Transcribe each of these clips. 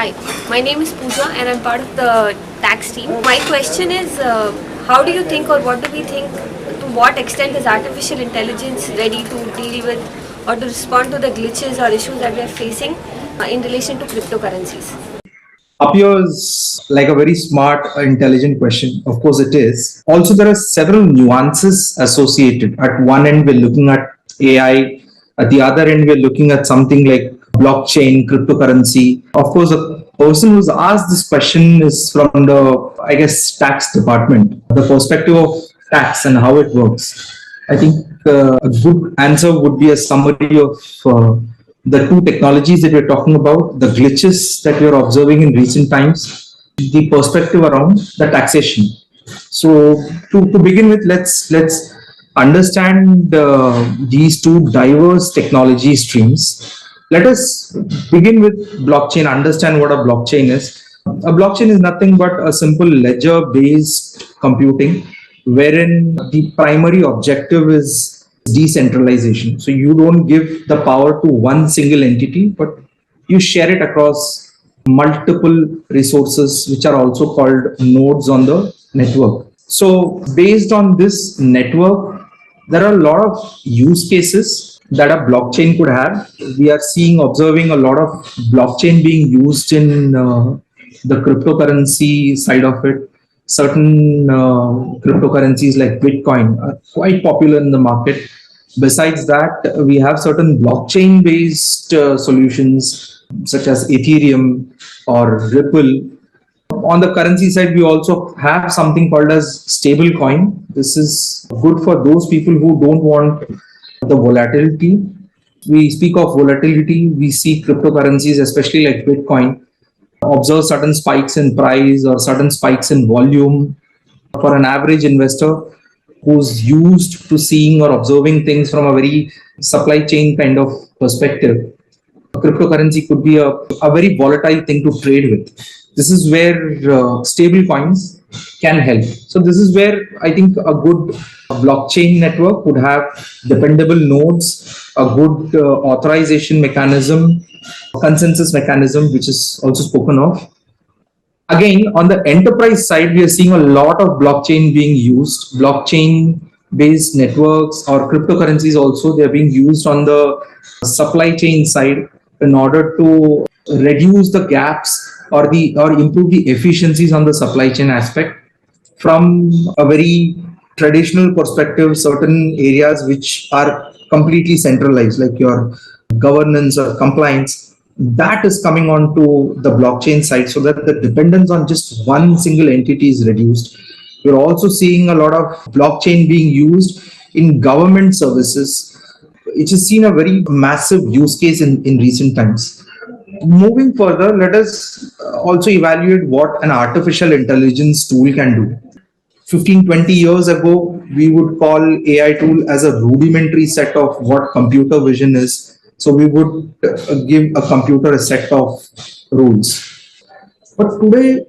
Hi, my name is Pooja and I'm part of the tax team. My question is, how do you think or what do we think, to what extent is artificial intelligence ready to deal with or to respond to the glitches or issues that we are facing in relation to cryptocurrencies? Appears like a very smart, intelligent question. Of course, it is. Also, there are several nuances associated. At one end, we're looking at AI. At the other end, we're looking at something like blockchain, cryptocurrency. Of course, a person who's asked this question is from the, I guess, tax department, the perspective of tax and how it works. I think a good answer would be a summary of the two technologies that we're talking about, the glitches that we're observing in recent times, the perspective around the taxation. So, to begin with, let's understand these two diverse technology streams. Let us begin with blockchain. Understand what a blockchain is. A blockchain is nothing but a simple ledger-based computing, wherein the primary objective is decentralization. So you don't give the power to one single entity, but you share it across multiple resources, which are also called nodes on the network. So based on this network, there are a lot of use cases that a blockchain could have. We are observing a lot of blockchain being used in the cryptocurrency side of it. Certain cryptocurrencies like Bitcoin are quite popular in the market. Besides that, we have certain blockchain based solutions such as Ethereum or Ripple. On the currency side, we also have something called as stable coin. This is good for those people who don't want the volatility. We speak of volatility, we see cryptocurrencies, especially like Bitcoin, observe certain spikes in price or certain spikes in volume. For an average investor who's used to seeing or observing things from a very supply chain kind of perspective, cryptocurrency could be a very volatile thing to trade with. This is where stable coins can help. So this is where I think a good blockchain network would have dependable nodes, a good authorization mechanism, consensus mechanism, which is also spoken of. Again, on the enterprise side, we are seeing a lot of blockchain being used. Blockchain based networks or cryptocurrencies also, they're being used on the supply chain side in order to reduce the gaps or improve the efficiencies on the supply chain aspect. From a very traditional perspective, certain areas which are completely centralized, like your governance or compliance, that is coming onto the blockchain side so that the dependence on just one single entity is reduced. We're also seeing a lot of blockchain being used in government services. It has seen a very massive use case in recent times. Moving further, let us also evaluate what an artificial intelligence tool can do. 15, 20 years ago, we would call AI tool as a rudimentary set of what computer vision is. So we would give a computer a set of rules. But today,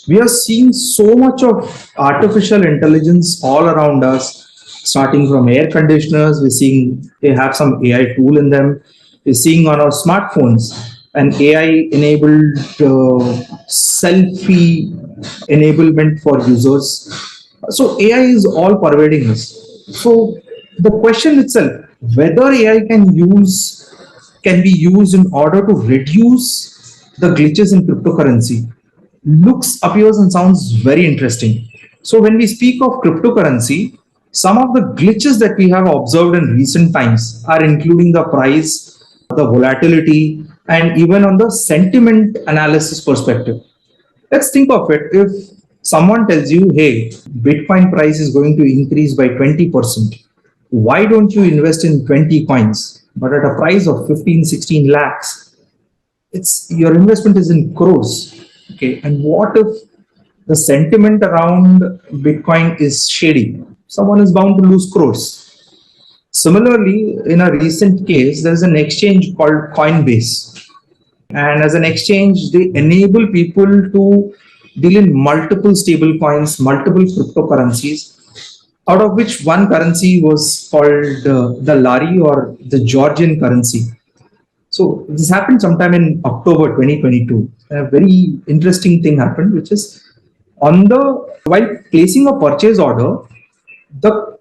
we are seeing so much of artificial intelligence all around us, starting from air conditioners. We're seeing they have some AI tool in them. We're seeing on our smartphones an AI enabled selfie enablement for users. So AI is all pervading us. So the question itself, whether AI can be used in order to reduce the glitches in cryptocurrency, appears and sounds very interesting. So when we speak of cryptocurrency, some of the glitches that we have observed in recent times are including the price, the volatility, and even on the sentiment analysis perspective. Let's think of it. If someone tells you, hey, Bitcoin price is going to increase by 20%, why don't you invest in 20 coins? But at a price of 15, 16 lakhs, it's your investment is in crores. Okay. And what if the sentiment around Bitcoin is shady? Someone is bound to lose crores. Similarly, in a recent case, there's an exchange called Coinbase. And as an exchange, they enable people to deal in multiple stable coins, multiple cryptocurrencies, out of which one currency was called the Lari or the Georgian currency. So this happened sometime in October 2022. A very interesting thing happened, which is on the while placing a purchase order, the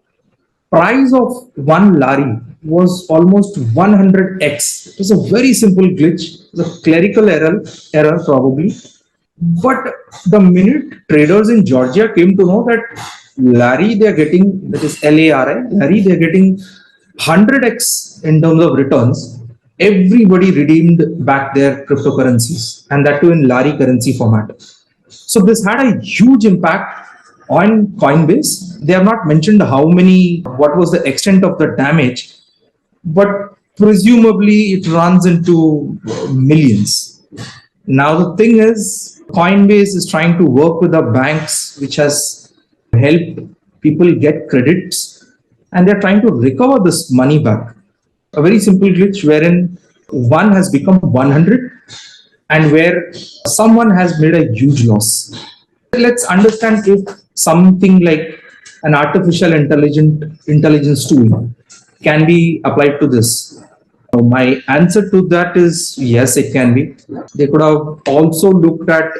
price of one lari was almost 100x. It was a very simple glitch, it was a clerical error probably. But the minute traders in Georgia came to know that lari they are getting, that is lari they are getting 100x in terms of returns, everybody redeemed back their cryptocurrencies, and that too in lari currency format. So this had a huge impact on Coinbase. They have not mentioned what was the extent of the damage, but presumably it runs into millions. Now the thing is, Coinbase is trying to work with the banks, which has helped people get credits, and they're trying to recover this money back. A very simple glitch wherein one has become 100 and where someone has made a huge loss. Let's understand if something like an intelligence tool can be applied to this. My answer to that is yes, it can be. They could have also looked at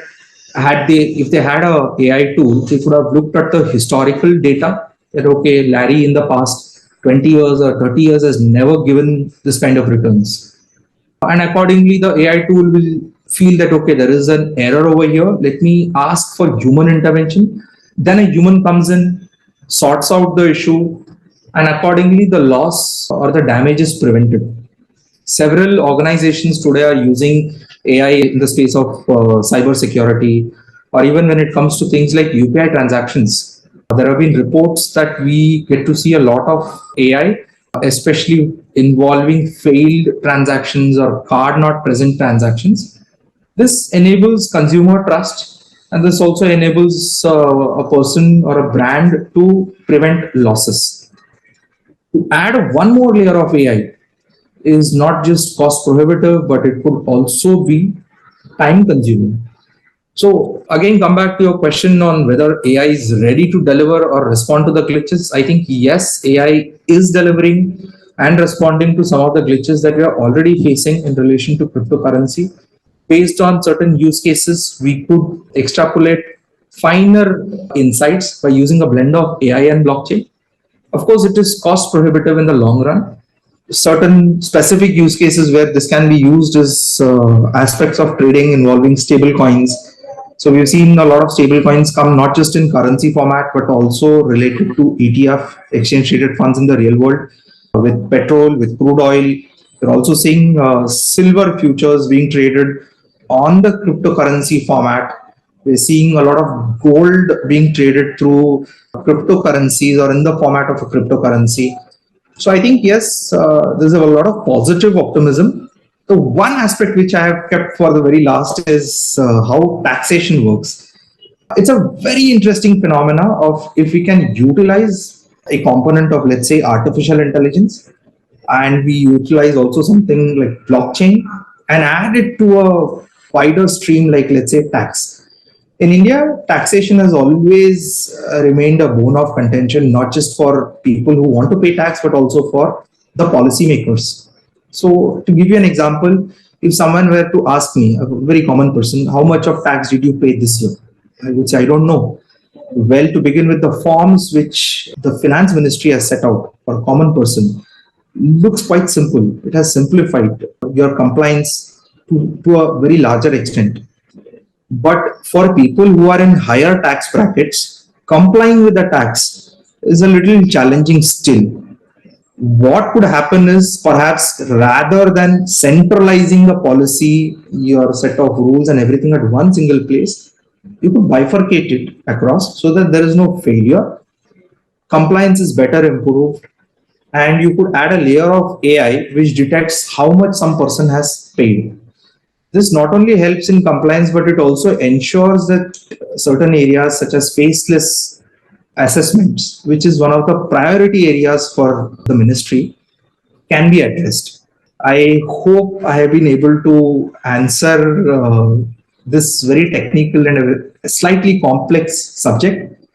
if they had a AI tool, they could have looked at the historical data that okay, Larry in the past 20 years or 30 years has never given this kind of returns. And accordingly, the AI tool will feel that okay, there is an error over here. Let me ask for human intervention. Then a human comes in, sorts out the issue, and accordingly, the loss or the damage is prevented. Several organizations today are using AI in the space of cyber security, or even when it comes to things like UPI transactions. There have been reports that we get to see a lot of AI, especially involving failed transactions or card not present transactions. This enables consumer trust, and this also enables a person or a brand to prevent losses. To add one more layer of AI is not just cost prohibitive, but it could also be time consuming. So again, come back to your question on whether AI is ready to deliver or respond to the glitches. I think yes, AI is delivering and responding to some of the glitches that we are already facing in relation to cryptocurrency. Based on certain use cases, we could extrapolate finer insights by using a blend of AI and blockchain. Of course, it is cost prohibitive in the long run. Certain specific use cases where this can be used is aspects of trading involving stable coins. So we've seen a lot of stable coins come not just in currency format, but also related to ETF, exchange traded funds in the real world, with petrol, with crude oil. We're also seeing silver futures being traded on the cryptocurrency format. We're seeing a lot of gold being traded through cryptocurrencies or in the format of a cryptocurrency. So I think, yes, there's a lot of positive optimism. The one aspect which I have kept for the very last is how taxation works. It's a very interesting phenomena of if we can utilize a component of, let's say, artificial intelligence, and we utilize also something like blockchain and add it to a wider stream like, let's say, tax. In India, taxation has always remained a bone of contention, not just for people who want to pay tax, but also for the policymakers. So, to give you an example, if someone were to ask me, a very common person, how much of tax did you pay this year? I would say, I don't know. Well, to begin with, the forms which the finance ministry has set out for a common person looks quite simple. It has simplified your compliance to a very larger extent. But for people who are in higher tax brackets, complying with the tax is a little challenging still. What could happen is perhaps rather than centralizing the policy, your set of rules and everything at one single place, you could bifurcate it across so that there is no failure. Compliance is better improved, and you could add a layer of AI which detects how much some person has paid. This not only helps in compliance, but it also ensures that certain areas such as faceless assessments, which is one of the priority areas for the ministry, can be addressed. I hope I have been able to answer this very technical and a slightly complex subject.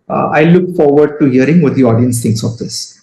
I look forward to hearing what the audience thinks of this.